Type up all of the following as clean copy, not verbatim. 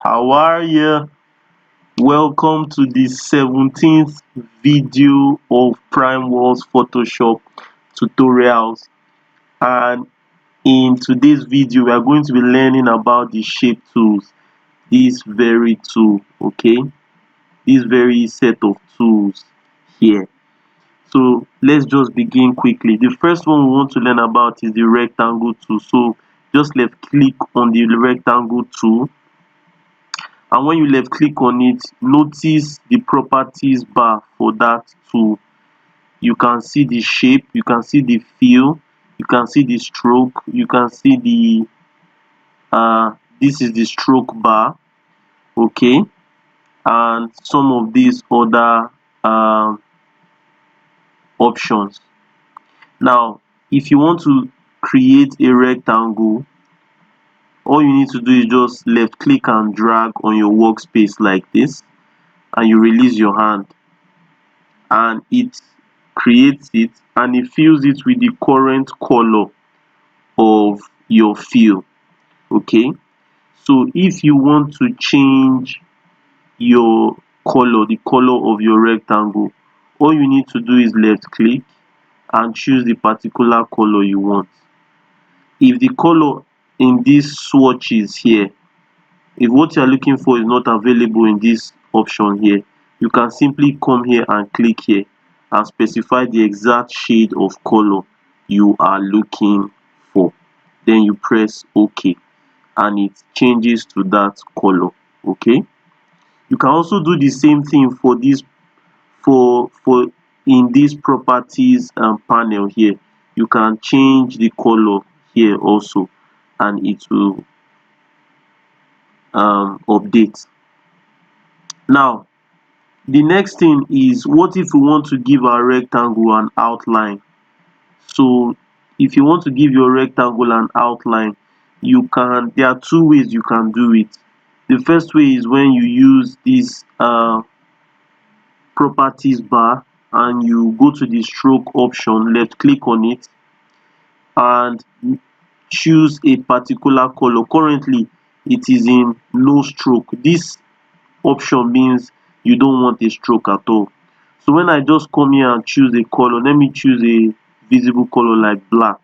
How are you? Welcome to the 17th video of Prime Walls Photoshop tutorials. And in today's video, we are going to be learning about the shape tools. This very tool, okay? This very set of tools here. So let's just begin quickly. The first one we want to learn about is the rectangle tool. So just left click on the rectangle tool, and when you left click on it, notice the properties bar for that tool. You can see the shape, you can see the fill, you can see the stroke, you can see the this is the stroke bar, okay, and some of these other um options. Now if you want to create a rectangle, all you need to do is just left click and drag on your workspace like this, and you release your hand, and it creates it, and it fills it with the current color of your fill. Okay, so if you want to change your color, the color of your rectangle, all you need to do is left click and choose the particular color you want. If the color in these swatches here, if what you are looking for is not available in this option here, you can simply come here and click here and specify the exact shade of color you are looking for. Then you press OK and it changes to that color. Okay, you can also do the same thing for this, for in this properties panel here. You can change the color here also, and it will update. Now the next thing is, what if we want to give our rectangle an outline? So if you want to give your rectangle an outline, you can, there are two ways you can do it. The first way is when you use this properties bar and you go to the stroke option, left click on it and choose a particular color. Currently it is in no stroke. This option means you don't want a stroke at all. So when I just come here and choose a color, let me choose a visible color like black.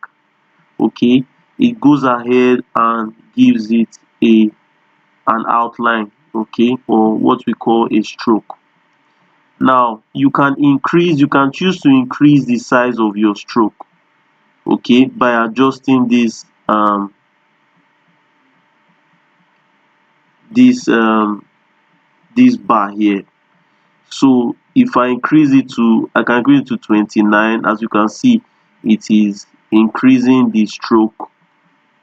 Okay, it goes ahead and gives it an outline, okay, or what we call a stroke. Now you can increase, you can choose to increase the size of your stroke, okay, by adjusting this this bar here. So if I increase it to, I can increase it to 29. As you can see, it is increasing the stroke.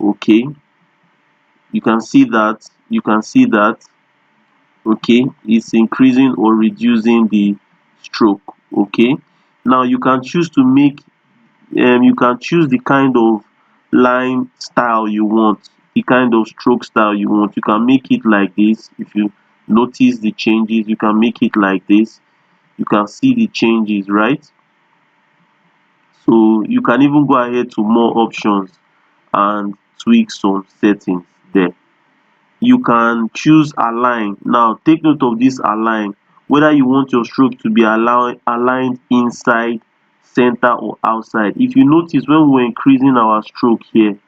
Okay, you can see that, you can see that, okay, it's increasing or reducing the stroke. Okay, now you can choose to make you can choose the kind of line style you want, the kind of stroke style you want. You can make it like this. If you notice the changes, you can make it like this. You can see the changes, right? So you can even go ahead to more options and tweak some settings there. You can choose align. Now take note of this align, whether you want your stroke to be aligned inside, center or outside. If you notice, when we were increasing our stroke here,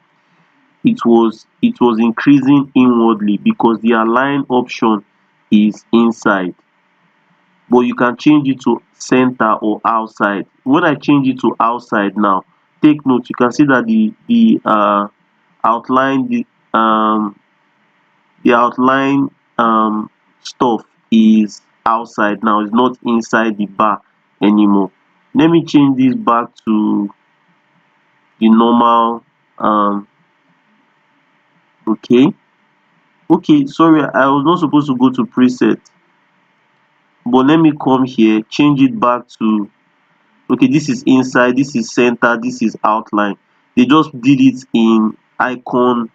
it was increasing inwardly because the align option is inside, but you can change it to center or outside. When I change it to outside now, take note, you can see that the outline, the outline stuff is outside now, it's not inside the bar anymore. Let me change this back to the normal. Okay, okay, sorry, I was not supposed to go to preset, but let me come here, change it back to, okay, this is inside, this is center, this is outline. They just did it in icon,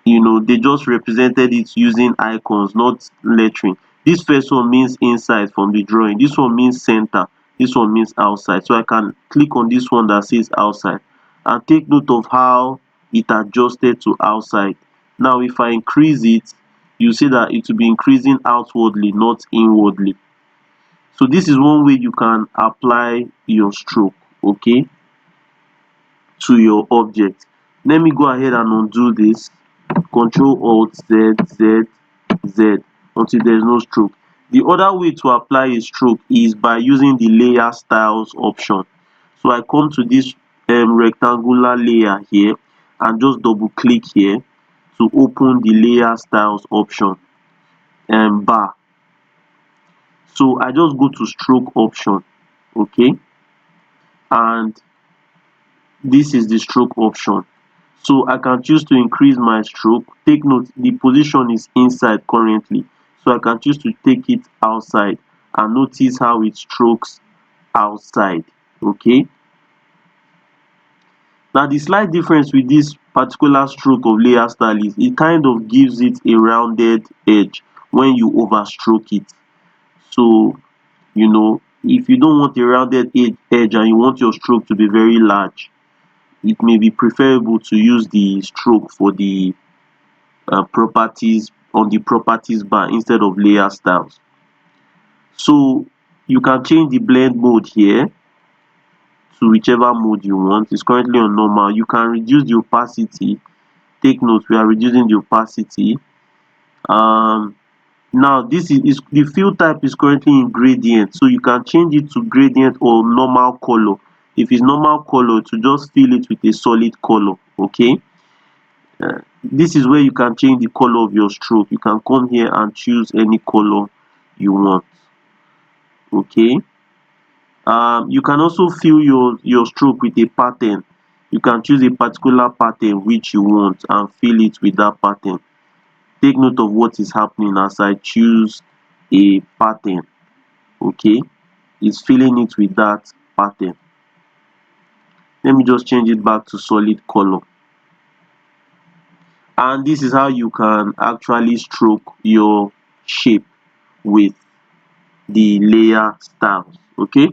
they just represented it using icons, not lettering. This first one means inside from the drawing, this one means center, this one means outside. So I can click on this one that says outside and take note of how it adjusted to outside. Now if I increase it, you see that it will be increasing outwardly, not inwardly. So this is one way you can apply your stroke, okay, to your object. Let me go ahead and undo this. Control Alt Z Z Z until there is no stroke. The other way to apply a stroke is by using the layer styles option. So I come to this rectangular layer here and just double click here to open the layer styles option bar. So I just go to stroke option, okay, and this is the stroke option. So I can choose to increase my stroke. Take note, the position is inside currently, so I can choose to take it outside and notice how it strokes outside, okay. Now the slight difference with this particular stroke of layer style is it kind of gives it a rounded edge when you overstroke it. So you know, if you don't want a rounded edge and you want your stroke to be very large, it may be preferable to use the stroke for the properties on the properties bar instead of layer styles. So you can change the blend mode here to whichever mode you want. It's currently on normal. You can reduce the opacity. Take note, we are reducing the opacity. Now this is the fill type is currently in gradient, so you can change it to gradient or normal color. If it's normal color, to just fill it with a solid color, okay. This is where you can change the color of your stroke. You can come here and choose any color you want, okay. You can also fill your stroke with a pattern. You can choose a particular pattern which you want and fill it with that pattern. Take note of what is happening as I choose a pattern, okay. It's filling it with that pattern. Let me just change it back to solid color. And this is how you can actually stroke your shape with the layer styles, okay.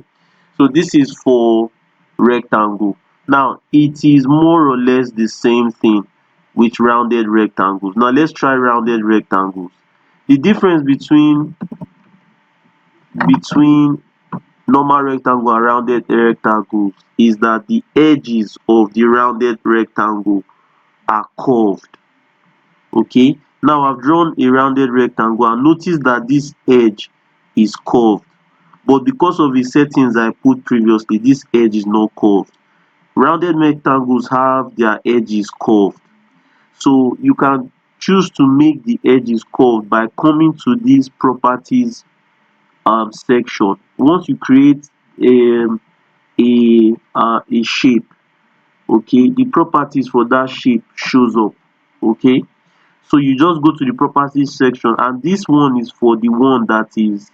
So this is for rectangle. Now it is more or less the same thing with rounded rectangles. Now let's try rounded rectangles. The difference between normal rectangle and rounded rectangles is that the edges of the rounded rectangle are curved, okay. Now I've drawn a rounded rectangle and notice that this edge is curved, but because of the settings I put previously, this edge is not curved. Rounded rectangles have their edges curved, so you can choose to make the edges curved by coming to this properties section. Once you create a shape, okay, the properties for that shape shows up, okay. So you just go to the properties section, and this one is for the one that is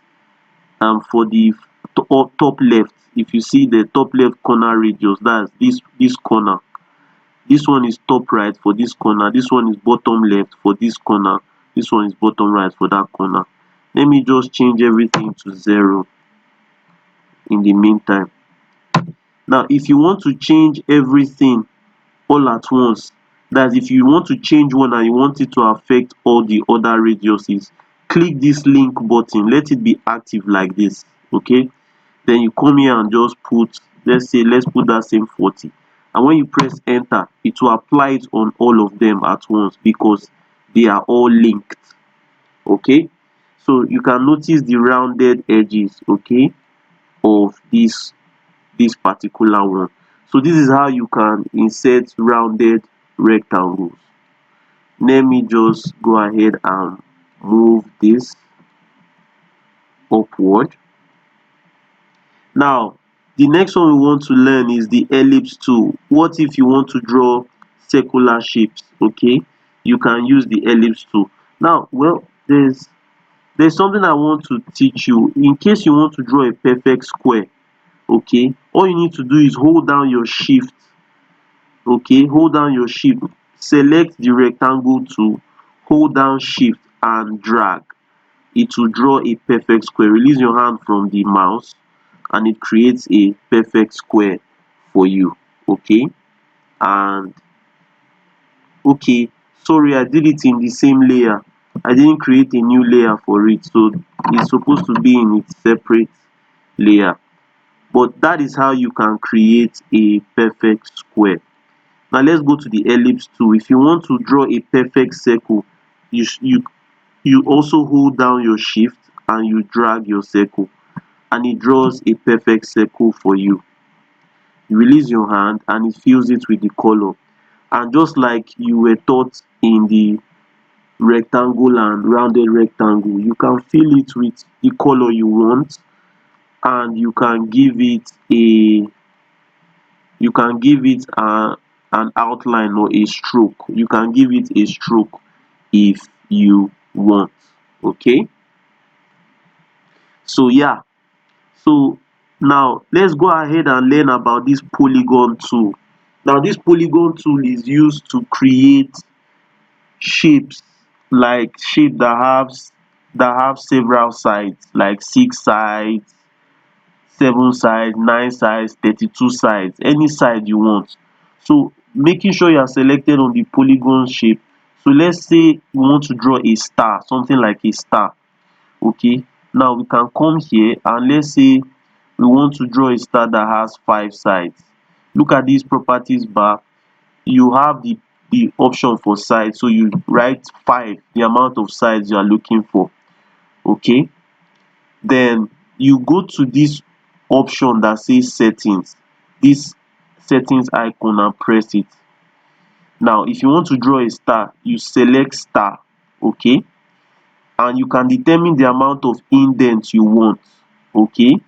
for the top left. If you see the top left corner radius, that's this corner. This one is top right for this corner. This one is bottom left for this corner. This one is bottom right for that corner. Let me just change everything to 0 in the meantime. Now if you want to change everything all at once, that's if you want to change one and you want it to affect all the other radiuses, click this link button, let it be active like this, okay. Then you come here and just put, let's put that same 40, and when you press enter, it will apply it on all of them at once because they are all linked, okay. So you can notice the rounded edges, okay, of this particular one. So this is how you can insert rounded rectangles. Let me just go ahead and move this upward. Now the next one we want to learn is the ellipse tool. What if you want to draw circular shapes, okay, you can use the ellipse tool. Now well, there's something I want to teach you. In case you want to draw a perfect square, okay, all you need to do is hold down your shift, okay, hold down your shift, select the rectangle tool, hold down shift and drag. It will draw a perfect square. Release your hand from the mouse and it creates a perfect square for you, okay. And okay, sorry, I did it in the same layer. I didn't create a new layer for it, so it's supposed to be in its separate layer. But that is how you can create a perfect square. Now let's go to the ellipse tool. If you want to draw a perfect circle, you also hold down your shift and you drag your circle, and it draws a perfect circle for you. You release your hand and it fills it with the color. And just like you were taught in the rectangle and rounded rectangle, you can fill it with the color you want, and you can give it an outline or a stroke. You can give it a stroke if you want. Okay, so yeah, so now let's go ahead and learn about this polygon tool. Now this polygon tool is used to create shapes, like shape that have several sides, like 6 sides, 7 sides, 9 sides, 32 sides, any side you want. So making sure you are selected on the polygon shape. So let's say we want to draw a star, something like a star. Okay, now we can come here and let's say we want to draw a star that has 5 sides. Look at this properties bar. You have the option for sides, so you write 5, the amount of sides you are looking for. Okay, then you go to this option that says settings, this settings icon, and press it. Now if you want to draw a star, you select star. Okay, and you can determine the amount of indent you want. Okay,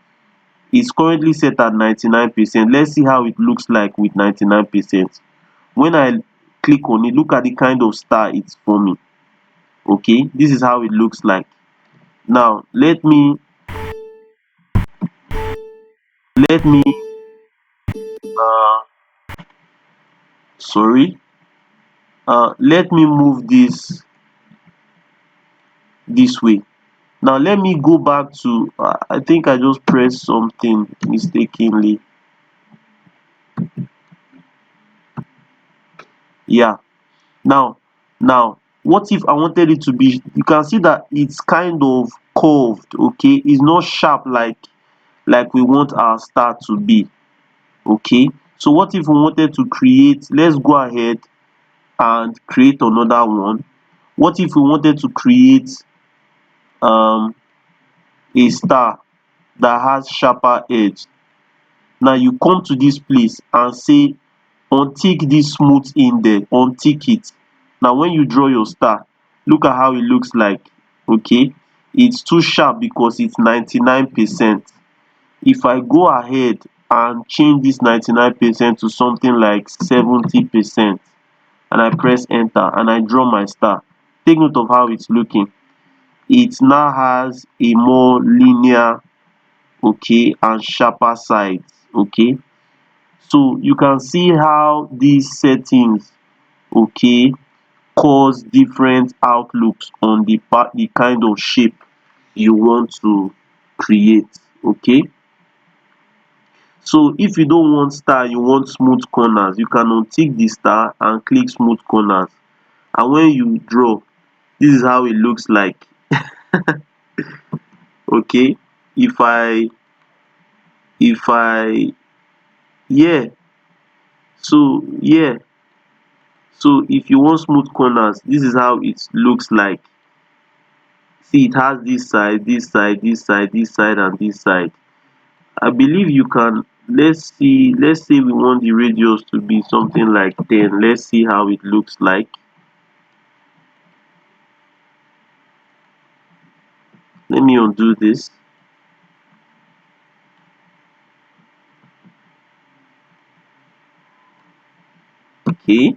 it's currently set at 99%. Let's see how it looks like with 99%. When I click on it, look at the kind of star it's forming. Okay, this is how it looks like. Now let me uh sorry, let me move this way. Now let me go back to I think I just pressed something mistakenly. Yeah, now what if I wanted it to be, you can see that it's kind of curved. Okay, it's not sharp like we want our star to be. Okay, so what if we wanted to create, let's go ahead and create another one. What if we wanted to create um a star that has sharper edge? Now you come to this place and say untick this smooth indent, untick it. Now when you draw your star, look at how it looks like. Okay, it's too sharp because it's 99%. If I go ahead and change this 99% to something like 70%, and I press enter and I draw my star, take note of how it's looking. It now has a more linear, okay, and sharper sides. Okay, so you can see how these settings, okay, cause different outlooks on the kind of shape you want to create. Okay, so if you don't want star, you want smooth corners, you can untick the star and click smooth corners, and when you draw, this is how it looks like. Okay, if I yeah, so yeah, so if you want smooth corners, this is how it looks like. See, it has this side, this side, this side, this side, and this side. I believe you can, let's say we want the radius to be something like 10. Let's see how it looks like. Let me undo this. Okay,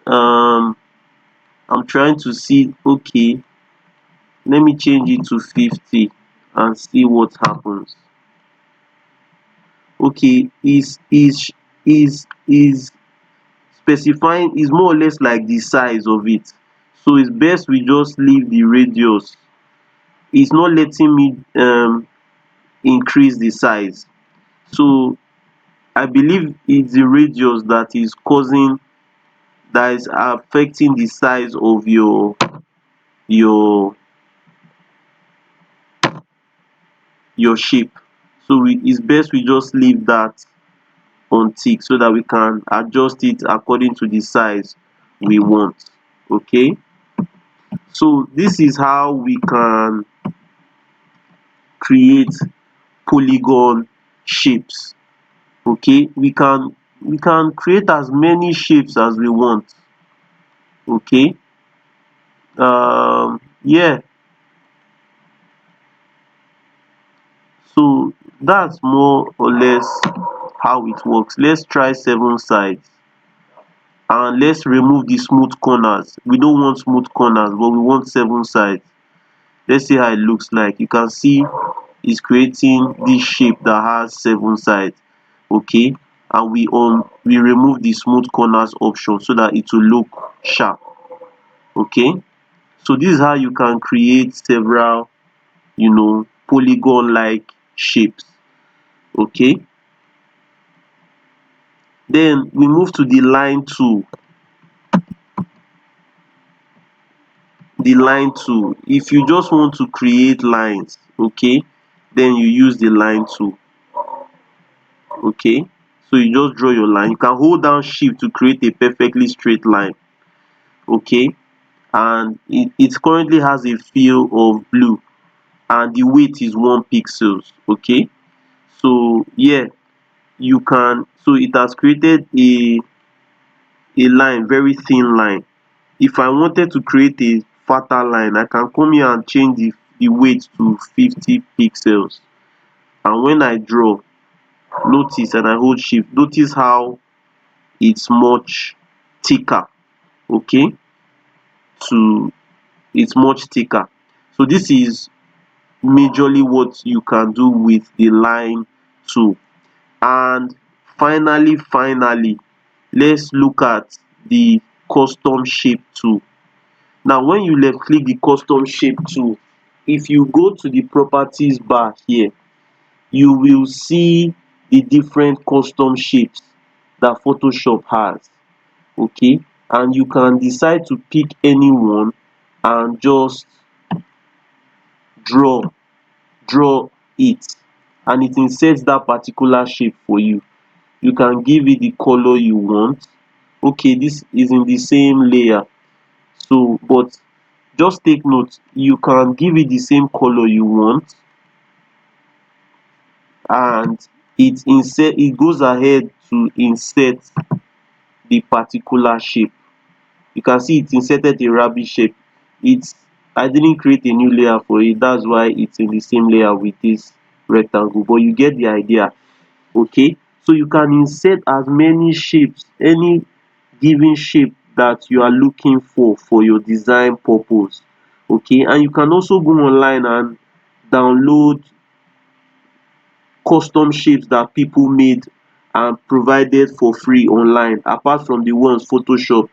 um I'm trying to see. Okay, let me change it to 50 and see what happens. Okay, is specifying, is more or less like the size of it, so it's best we just leave the radius. It's not letting me increase the size, so I believe it's the radius that is causing that is affecting the size of your shape. So it's best we just leave that untick so that we can adjust it according to the size we want. Okay, so this is how we can create polygon shapes. Okay, we can create as many shapes as we want. Okay, yeah, so that's more or less how it works. Let's try 7 sides and let's remove the smooth corners. We don't want smooth corners, but we want 7 sides. Let's see how it looks like. You can see it's creating this shape that has 7 sides. Okay, and we remove the smooth corners option so that it will look sharp. Okay, so this is how you can create several polygon like shapes. Okay, then we move to the line tool. The line tool, if you just want to create lines, okay, then you use the line tool. Okay, so you just draw your line. You can hold down shift to create a perfectly straight line. Okay, and it currently has a fill of blue and the weight is 1 pixels. Okay, so yeah, you can, so it has created a line, very thin line. If I wanted to create a fatter line, I can come here and change the weight to 50 pixels. And when I draw, notice, and I hold shift, notice how it's much thicker. Okay, to it's much thicker. So this is majorly what you can do with the line tool. And finally, let's look at the custom shape tool. Now when you left click the custom shape tool, if you go to the properties bar here, you will see the different custom shapes that Photoshop has. Okay, and you can decide to pick any one and just draw draw it, and it insets that particular shape for you. You can give it the color you want. Okay, this is in the same layer, so but just take note, you can give it the same color you want, and it goes ahead to insert the particular shape. You can see it inserted a rabbit shape. It's I didn't create a new layer for it, that's why it's in the same layer with this rectangle, but you get the idea. Okay, so you can insert as many shapes, any given shape that you are looking for your design purpose. Okay, and you can also go online and download custom shapes that people made and provided for free online, apart from the ones Photoshop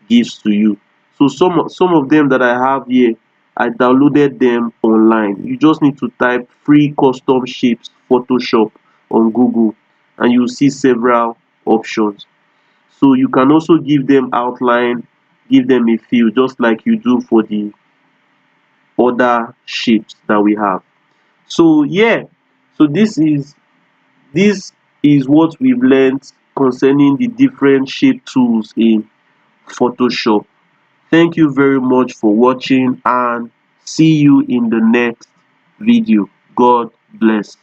gives to you. So some of them that I have here, I downloaded them online. You just need to type free custom shapes Photoshop on Google and you see several options. So you can also give them outline, give them a fill, just like you do for the other shapes that we have. So yeah, so this is what we've learned concerning the different shape tools in Photoshop. Thank you very much for watching and see you in the next video. God bless.